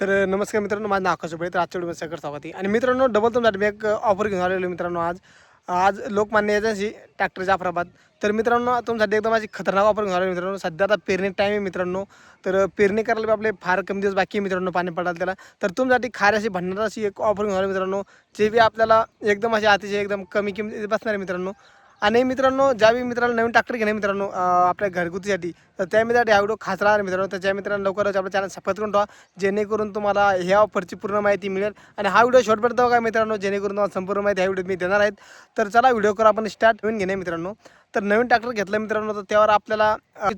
नमस्कार मित्रांनो, माझं नाव आकाश उबळे. तर आजच्या व्हिडिओमध्ये सगळं स्वागत आहे. आणि मित्रांनो, डबल तुमच्यासाठी मी एक ऑफर घेऊन आलेलो मित्रांनो. आज आज लोकमान्य एजन्सी ट्रॅक्टर जाफराबाद. तर मित्रांनो, तुमच्यासाठी एकदम माझी खतरनाक ऑफर घेऊन आलेलो मित्रांनो. सध्या आता पेरणी टाईम आहे मित्रांनो. तर पेरणी करायला बी आपले फार कमी दिवस बाकी आहे मित्रांनो, पाणी पडायला त्याला. तर तुमच्यासाठी खारी अशी भन्नाट अशी एक ऑफर घेऊन आलो मित्रांनो, जे बी आपल्याला एकदम अशी अतिशय एकदम कमी किमतीत बसणार आहे मित्रांनो. आणि मित्रांनो, ज्यावेळी मित्रांनो नवीन ट्रॅक्टर घेणे मित्रांनो आपल्या घरगुतीसाठी, तर त्या मित्रांसाठी हा व्हिडिओ खास राहणार मित्रांनो. तर ज्या मित्रांनो लवकरच आपल्या चॅनल सबस्क्राईब करून ठेवा, जेणेकरून तुम्हाला ह्या ऑफरची पूर्ण माहिती मिळेल. आणि हा व्हिडिओ शेवटपर्यंत बघा मित्रांनो, जेणेकरून तुम्हाला संपूर्ण माहिती ह्या व्हिडिओत मी देणार आहेत. तर चला व्हिडिओ करू आपण स्टार्ट. नवीन घेणे मित्रांनो, तर नवीन ट्रॅक्टर घेतलं मित्रांनो, तर त्यावर आपल्याला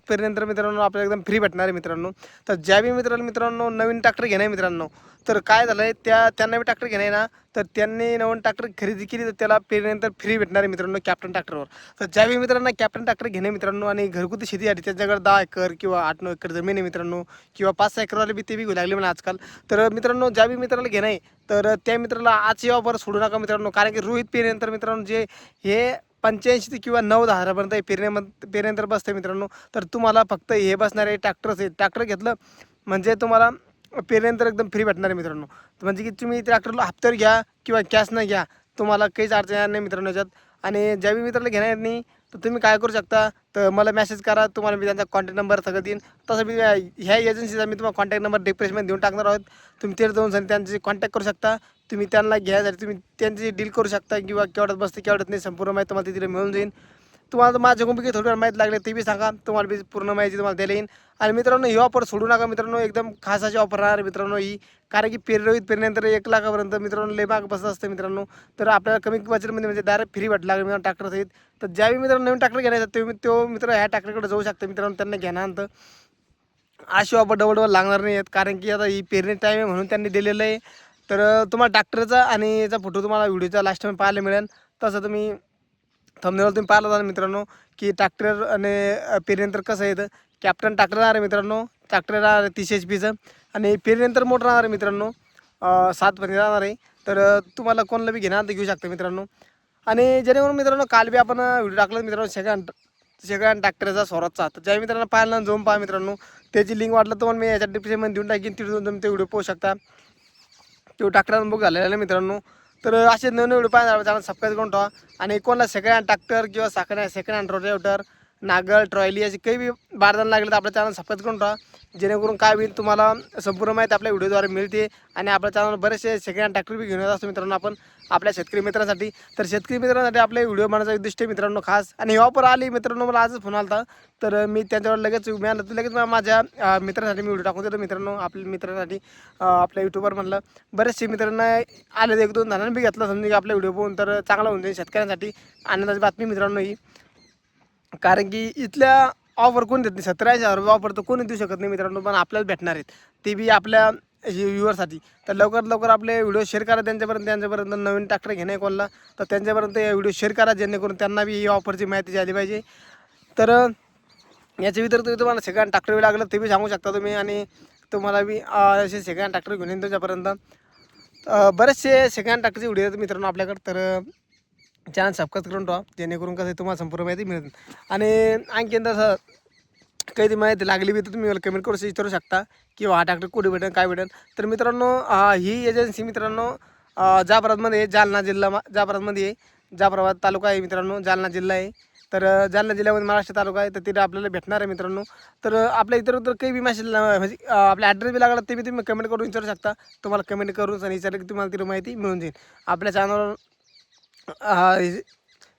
पेरणीनंतर मित्रांनो आपल्याला एकदम फ्री भेटणार आहे मित्रांनो. तर ज्यावेळी मित्रांनो नवीन ट्रॅक्टर घेणे मित्रांनो, तर काय झालं आहे, त्यांना ट्रॅक्टर घेणे ना, तर त्यांनी नवीन ट्रॅक्टर खरेदी केली तर त्याला पेरणीनंतर फ्री भेटणार आहे मित्रांनो कॅप्टन ट्रॅक्टरवर. तर ज्यावेळी मित्रांनो कॅप्टन ट्रॅक्टर घेणे मित्रांनो आणि घरगुती शेतीसाठी त्यांच्याकडे 10 एकर किंवा 8-9 एकर जमीन आहे मित्रांनो, किंवा 5-6 एकरवाले बी ते बी घेऊ लागले मला आजकाल. तर मित्रांनो, ज्यावेळी मित्राला घेणं आहे, तर त्या मित्राला आजची ऑफर सोडू नका मित्रांनो. कारण की रोहित पेरणीनंतर मित्रांनो जे हे 85 ते किंवा 90 हजारापर्यंत पेरणीनंतर बसते मित्रांनो. तर तुम्हाला फक्त हे बसणारे ट्रॅक्टरच आहे. ट्रॅक्टर घेतलं म्हणजे तुम्हाला पेरणीनंतर एकदम फ्री भेटणार आहे मित्रांनो. म्हणजे की तुम्ही ट्रॅक्टरला हप्त्यावर घ्या किंवा कॅश न घ्या, तुम्हाला काहीच अडचण येणार नाही मित्रांनो याच्यात. आणि ज्यावेळी मित्राला घेणार नाही, तर तुम्ही काय करू शकता, तर मला मेसेज करा, तुम्हाला मी त्यांचा कॉन्टॅक्ट नंबर सगळं देईन. तसं मी ह्या एजन्सीचा मी तुम्हाला कॉन्टॅक्ट नंबर डिस्क्रिप्शनमध्ये देऊन टाकणार आहोत. तुम्ही तिथे जाऊन त्यांची कॉन्टॅक्ट करू शकता. तुम्ही त्यांना घ्यायसाठी तुम्ही त्यांची डील करू शकता, किंवा केवढ्यात बसते केवढ्यात नाही, संपूर्ण माहिती तुम्हाला तिथे मिळून जाईल. तुम्हाला माझ्याकडून बी थोडी माहिती लागली ते बी सांगा, तुम्हाला बी पूर्ण माहिती तुम्हाला द्यायला येईल. आणि मित्रांनो, ही ऑफर सोडू नका मित्रांनो, एकदम खास अशी ऑफर राहणार मित्रांनो ही. कारण की पेरणीनंतर 1 लाखापर्यंत मित्रांनो लय महाग बसत असते मित्रांनो. तर आपल्याला कमी बजेटमध्ये म्हणजे डायरेक्ट फ्री भेटला लागेल मित्रांनो ट्रॅक्टर सहित. तर ज्यावेळी मित्रांनो नवीन ट्रॅक्टर घेण्याचा तुम्ही तो मित्र ह्या ट्रॅक्टरकडे जाऊ शकता मित्रांनो, त्यांना घेण्यानंतर अशी ऑफर डबल लागणार नाही आहेत. कारण की आता ही पेरणी टाईम आहे म्हणून त्यांनी दिलेलं आहे. तर तुम्हाला ट्रॅक्टरचा आणि याचा फोटो तुम्हाला व्हिडिओच्या लास्ट टाईम पाहायला मिळेल. तसं तुम्ही थंबनेल तुम्ही पाहिलं जाणार मित्रांनो, की ट्रॅक्टर आणि पेरणीनंतर कसं येतं. कॅप्टन ट्रॅक्टर राहणार आहे मित्रांनो, ट्रॅक्टर राहणार आहे 30 HP आणि पेरणीनंतर मोटर राहणार आहे मित्रांनो 7 फणी राहणार आहे. तर तुम्हाला कोणाला बी घेणार तर घेऊ शकता मित्रांनो. आणि जेणेकरून मित्रांनो, काल बी आपण व्हिडिओ टाकला मित्रांनो सेकंड ट्रॅक्टरचा स्वराजचा. तर ज्या मित्रांनो पाहिलं जाऊन पहा मित्रांनो, त्याची लिंक वाटलं तर मी याच्या डिस्क्रिप्शनमध्ये देऊन टाकीन, तिथून तुम्ही ते व्हिडिओ पाहू शकता. तो ट्रॅक्टर बुक झालेला आहे मित्रांनो. तर असे नवीन व्हिडिओ पाहिजे चॅनल सबस्क्राईब करून ठेवा. आणि कोणाला सेकंड हँड ट्रॅक्टर किंवा second hand rotator, Nangal, trolley असे काही बी बारदान लागले तर आपल्या चॅनल सबस्क्राईब करून ठेवा. जेणेकरून काय होईल, तुम्हाला संपूर्ण माहिती आपल्या व्हिडिओद्वारे मिळते. आणि आपल्या चॅनलवर बरेचसे सेकंड हँड ट्रॅक्टर बी घेऊन येत असतो मित्रांनो आपण आपल्या शेतकरी मित्रांसाठी. तर शेतकरी मित्रांसाठी आपले व्हिडिओ बनवायचा उद्दिष्ट आहे मित्रांनो खास. आणि ही ऑफर आली मित्रांनो, मला आजच फोन आला होता. तर मी त्यांच्यावर लगेच मिळालं तर लगेच माझ्या मित्रांसाठी मी व्हिडिओ टाकून देतो मित्रांनो. आपल्या मित्रांसाठी आपल्या यूट्यूबवर म्हणलं बरेचसे मित्रांना आले, 1-2 जणांनी बी घेतला समजा की आपला व्हिडिओ पाहून. तर चांगला होऊन जाईल शेतकऱ्यांसाठी, आनंदाची बातमी मित्रांनो ही. कारण की इथल्या ऑफर कोणी देत नाही, 17,000 ऑफर तर कोणी देऊ शकत नाही मित्रांनो, पण आपल्याला भेटणार आहेत ते बी आपल्या व्ह्यूअरसाठी. तर लवकरात लवकर आपले व्हिडिओ शेअर करा त्यांच्यापर्यंत नवीन ट्रॅक्टर घेणे कोणाला, तर त्यांच्यापर्यंत हे व्हिडिओ शेअर करा, जेणेकरून त्यांना बी ही ऑफरची माहिती झाली पाहिजे. तर याच्या व्यतिरिक्त तुम्हाला सेकंड ट्रॅक्टर बी लागलं ते बी सांगू शकता तुम्ही. आणि तुम्हाला बी असे सेकंड ट्रॅक्टर घेऊन येईन तुमच्यापर्यंत. बरेचसे सेकंड ट्रॅक्टरचे व्हिडिओ आहेत मित्रांनो आपल्याकडे. तर चॅनल सबस्क्राईब करून ठेवा, जेणेकरून कसं तुम्हाला संपूर्ण माहिती मिळेल. आणि आणखीन तसं काही ती माहिती लागली बी तर तुम्ही मला कमेंट करून विचारू शकता, किंवा हा ट्रॅक्टर कुठे भेटेल काय भेटेल. तर मित्रांनो, ही एजन्सी मित्रांनो जाफराबादमध्ये आहे, जाफराबादमध्ये आहे. जाफराबाद तालुका आहे मित्रांनो, जालना जिल्हा आहे. तर जालना जिल्ह्यामध्ये महाराष्ट्र तालुका आहे, तर तिथे आपल्याला भेटणार आहे मित्रांनो. तर आपल्या इतर काही बी मॅसेज म्हणजे आपला ॲड्रेस बी लागला ते बी तुम्ही कमेंट करून विचारू शकता. तुम्हाला कमेंट करून आणि विचारलं की तुम्हाला तिथे माहिती मिळून जाईल. आपल्या चॅनलवर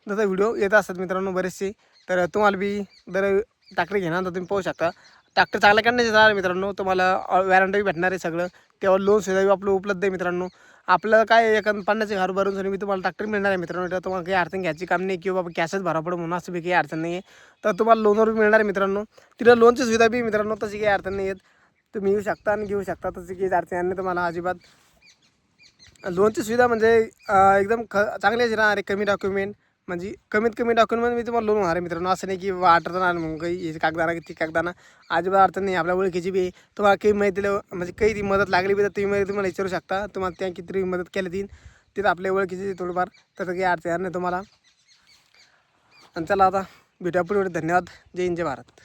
जसं व्हिडिओ येत असतात मित्रांनो बरेचसे. तर तुम्हाला बी जर ट्रॅक्टर घेणार तर तुम्ही पाहू शकता. ट्रॅक्टर चांगल्या करण्याचे जाणार मित्रांनो, तुम्हाला वॅरंटी भेटणार आहे सगळं. तेव्हा लोन सुद्धा आपलं उपलब्ध आहे मित्रांनो. आपलं काय 50,000 भरून मी तुम्हाला ट्रॅक्टर मिळणार आहे मित्रांनो. तर तुम्हाला काही अडचण घ्यायची काम नाही, किंवा बाबा कॅशच भरा पडू म्हणून असं बी काही अडचण नाही आहे. तर तुम्हाला लोनवर बी मिळणार आहे मित्रांनो. तिथं लोनची सुविधा बी मित्रांनो, तशी काही अडचण नाही आहेत. तुम्ही येऊ शकता आणि घेऊ शकता, तशी काही अडचण नाही तुम्हाला अजिबात. लोनची सुविधा म्हणजे एकदम चांगली अशी राहणार आहे. कमी डॉक्युमेंट म्हणजे कमीत कमी डॉक्युमेंट मी तुम्हाला लोन होणार आहे मित्रांनो. असं नाही की अडचण मग काही हे कागदाना की ती कागदाना, अजिबात अडचण नाही. आपल्या ओळखीची बी तुम्हाला काही माहिती म्हणजे काही ती मदत लागली बी तर तुम्हाला विचारू शकता. तुम्हाला त्या किती मदत केली देईन तिथं आपल्या ओळखीची थोडंफार, तसं काही अडचण नाही तुम्हाला. आणि चला आता भेटूया पुढे. धन्यवाद. जय हिंद, जय भारत.